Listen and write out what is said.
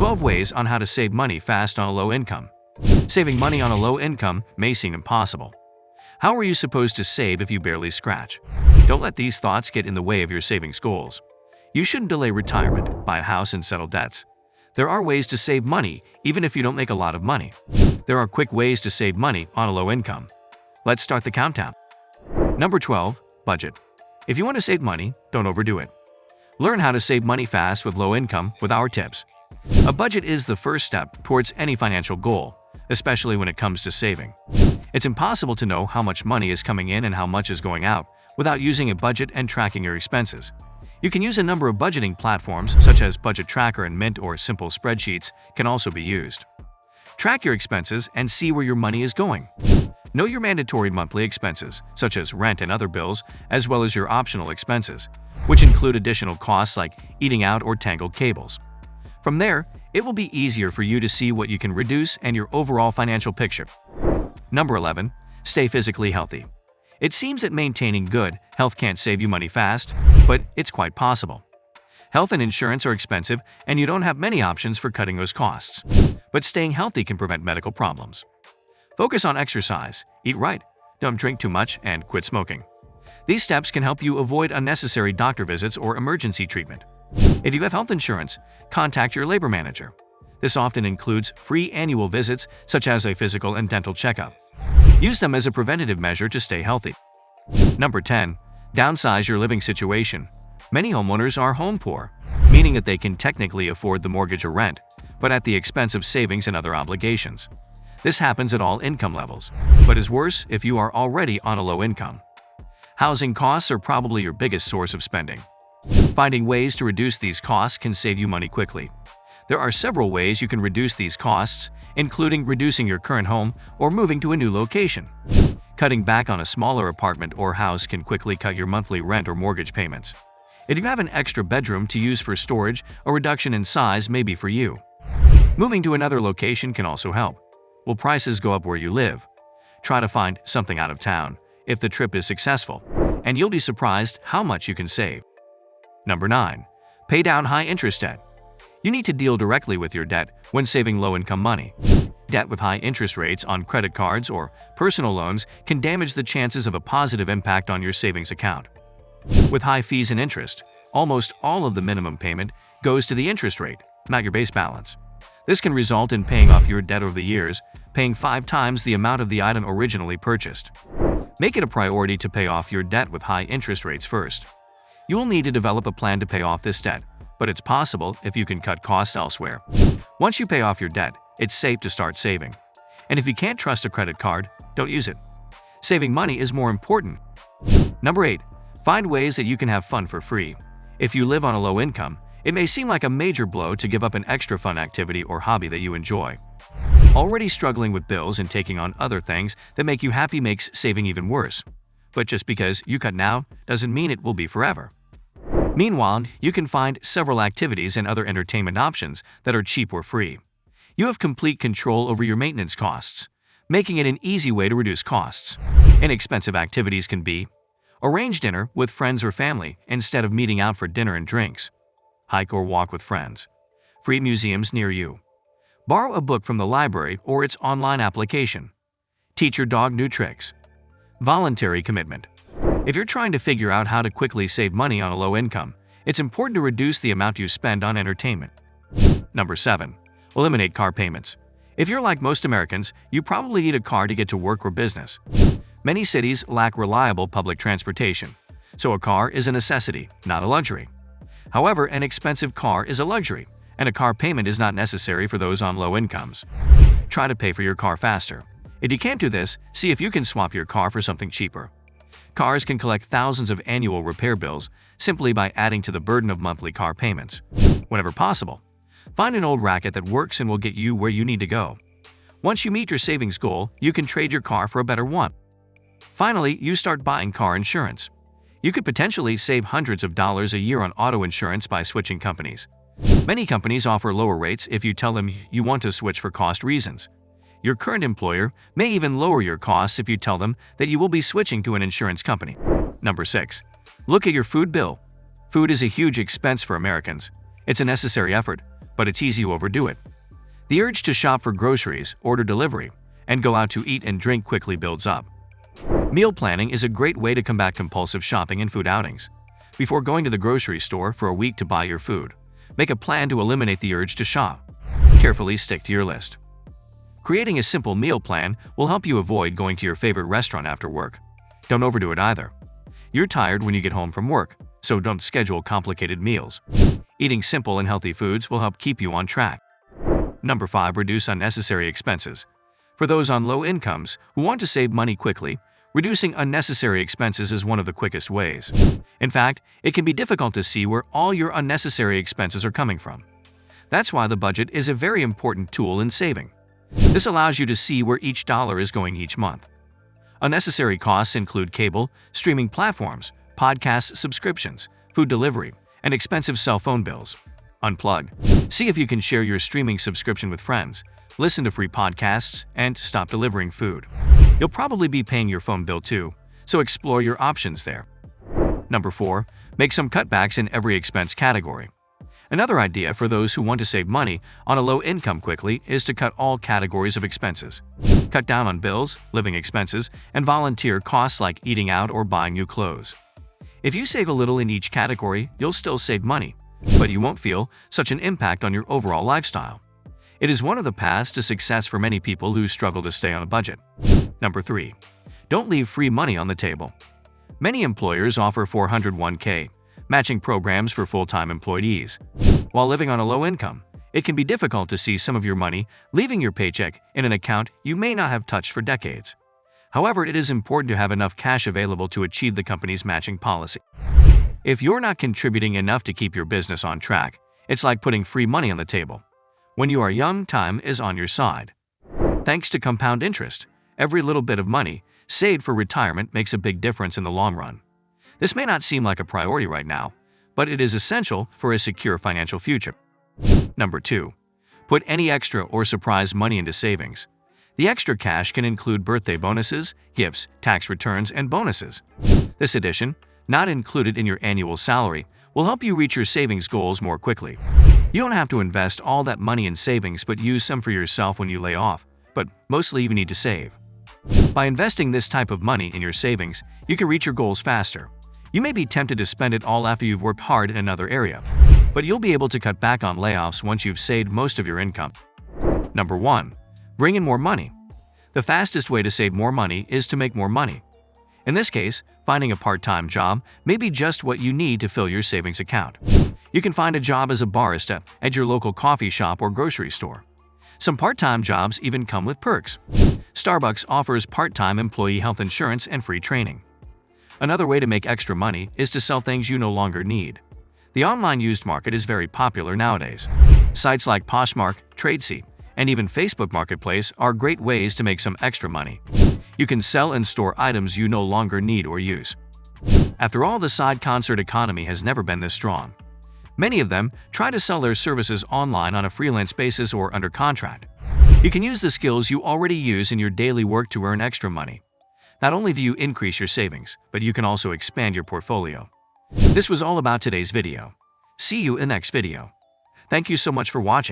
12 ways on how to save money fast on a low income. Saving money on a low income may seem impossible. How are you supposed to save if you barely scratch? Don't let these thoughts get in the way of your savings goals. You shouldn't delay retirement, buy a house, and settle debts. There are ways to save money even if you don't make a lot of money. There are quick ways to save money on a low income. Let's start the countdown. Number 12. Budget. If you want to save money, don't overdo it. Learn how to save money fast with low income with our tips. A budget is the first step towards any financial goal, especially when it comes to saving. It's impossible to know how much money is coming in and how much is going out without using a budget and tracking your expenses. You can use a number of budgeting platforms such as Budget Tracker and Mint, or simple spreadsheets can also be used. Track your expenses and see where your money is going. Know your mandatory monthly expenses, such as rent and other bills, as well as your optional expenses, which include additional costs like eating out or tangled cables. From there, it will be easier for you to see what you can reduce and your overall financial picture. Number 11. Stay physically healthy. It seems that maintaining good health can't save you money fast, but it's quite possible. Health and insurance are expensive, and you don't have many options for cutting those costs. But staying healthy can prevent medical problems. Focus on exercise, eat right, don't drink too much, and quit smoking. These steps can help you avoid unnecessary doctor visits or emergency treatment. If you have health insurance, contact your labor manager. This often includes free annual visits such as a physical and dental checkup. Use them as a preventative measure to stay healthy. Number 10. Downsize your living situation. Many homeowners are home poor, meaning that they can technically afford the mortgage or rent, but at the expense of savings and other obligations. This happens at all income levels, but is worse if you are already on a low income. Housing costs are probably your biggest source of spending. Finding ways to reduce these costs can save you money quickly. There are several ways you can reduce these costs, including reducing your current home or moving to a new location. Cutting back on a smaller apartment or house can quickly cut your monthly rent or mortgage payments. If you have an extra bedroom to use for storage, a reduction in size may be for you. Moving to another location can also help. Will prices go up where you live? Try to find something out of town if the trip is successful, and you'll be surprised how much you can save. Number 9. Pay down high-interest debt. You need to deal directly with your debt when saving low-income money. Debt with high interest rates on credit cards or personal loans can damage the chances of a positive impact on your savings account. With high fees and interest, almost all of the minimum payment goes to the interest rate, not your base balance. This can result in paying off your debt over the years, paying 5 times the amount of the item originally purchased. Make it a priority to pay off your debt with high interest rates first. You will need to develop a plan to pay off this debt, but it's possible if you can cut costs elsewhere. Once you pay off your debt, it's safe to start saving. And if you can't trust a credit card, don't use it. Saving money is more important. Number 8. Find ways that you can have fun for free. If you live on a low income, it may seem like a major blow to give up an extra fun activity or hobby that you enjoy. Already struggling with bills and taking on other things that make you happy makes saving even worse. But just because you cut now doesn't mean it will be forever. Meanwhile, you can find several activities and other entertainment options that are cheap or free. You have complete control over your maintenance costs, making it an easy way to reduce costs. Inexpensive activities can be: arrange dinner with friends or family instead of meeting out for dinner and drinks. Hike or walk with friends. Free museums near you. Borrow a book from the library or its online application. Teach your dog new tricks. Voluntary commitment. If you're trying to figure out how to quickly save money on a low income, it's important to reduce the amount you spend on entertainment. Number 7. Eliminate car payments. If you're like most Americans, you probably need a car to get to work or business. Many cities lack reliable public transportation, so a car is a necessity, not a luxury. However, an expensive car is a luxury, and a car payment is not necessary for those on low incomes. Try to pay for your car faster. If you can't do this, see if you can swap your car for something cheaper. Cars can collect thousands of annual repair bills simply by adding to the burden of monthly car payments. Whenever possible, find an old racket that works and will get you where you need to go. Once you meet your savings goal, you can trade your car for a better one. Finally, you start buying car insurance. You could potentially save hundreds of dollars a year on auto insurance by switching companies. Many companies offer lower rates if you tell them you want to switch for cost reasons. Your current employer may even lower your costs if you tell them that you will be switching to an insurance company. Number 6. Look at your food bill. Food is a huge expense for Americans. It's a necessary effort, but it's easy to overdo it. The urge to shop for groceries, order delivery, and go out to eat and drink quickly builds up. Meal planning is a great way to combat compulsive shopping and food outings. Before going to the grocery store for a week to buy your food, make a plan to eliminate the urge to shop. Carefully stick to your list. Creating a simple meal plan will help you avoid going to your favorite restaurant after work. Don't overdo it either. You're tired when you get home from work, so don't schedule complicated meals. Eating simple and healthy foods will help keep you on track. Number 5. Reduce unnecessary expenses. For those on low incomes who want to save money quickly, reducing unnecessary expenses is one of the quickest ways. In fact, it can be difficult to see where all your unnecessary expenses are coming from. That's why the budget is a very important tool in saving. This allows you to see where each dollar is going each month. Unnecessary costs include cable, streaming platforms, podcast subscriptions, food delivery, and expensive cell phone bills. Unplug. See if you can share your streaming subscription with friends, listen to free podcasts, and stop delivering food. You'll probably be paying your phone bill too, so explore your options there. Number 4. Make some cutbacks in every expense category. Another idea for those who want to save money on a low income quickly is to cut all categories of expenses. Cut down on bills, living expenses, and volunteer costs like eating out or buying new clothes. If you save a little in each category, you'll still save money, but you won't feel such an impact on your overall lifestyle. It is one of the paths to success for many people who struggle to stay on a budget. Number 3. Don't leave free money on the table. Many employers offer 401k, matching programs for full-time employees. While living on a low income, it can be difficult to see some of your money leaving your paycheck in an account you may not have touched for decades. However, it is important to have enough cash available to achieve the company's matching policy. If you're not contributing enough to keep your business on track, it's like putting free money on the table. When you are young, time is on your side. Thanks to compound interest, every little bit of money saved for retirement makes a big difference in the long run. This may not seem like a priority right now, but it is essential for a secure financial future. Number 2. Put any extra or surprise money into savings. The extra cash can include birthday bonuses, gifts, tax returns, and bonuses. This addition, not included in your annual salary, will help you reach your savings goals more quickly. You don't have to invest all that money in savings but use some for yourself when you lay off, but mostly you need to save. By investing this type of money in your savings, you can reach your goals faster. You may be tempted to spend it all after you've worked hard in another area, but you'll be able to cut back on layoffs once you've saved most of your income. Number 1. Bring in more money. The fastest way to save more money is to make more money. In this case, finding a part-time job may be just what you need to fill your savings account. You can find a job as a barista at your local coffee shop or grocery store. Some part-time jobs even come with perks. Starbucks offers part-time employee health insurance and free training. Another way to make extra money is to sell things you no longer need. The online used market is very popular nowadays. Sites like Poshmark, Tradesy, and even Facebook Marketplace are great ways to make some extra money. You can sell and store items you no longer need or use. After all, the side concert economy has never been this strong. Many of them try to sell their services online on a freelance basis or under contract. You can use the skills you already use in your daily work to earn extra money. Not only do you increase your savings, but you can also expand your portfolio. This was all about today's video. See you in the next video. Thank you so much for watching.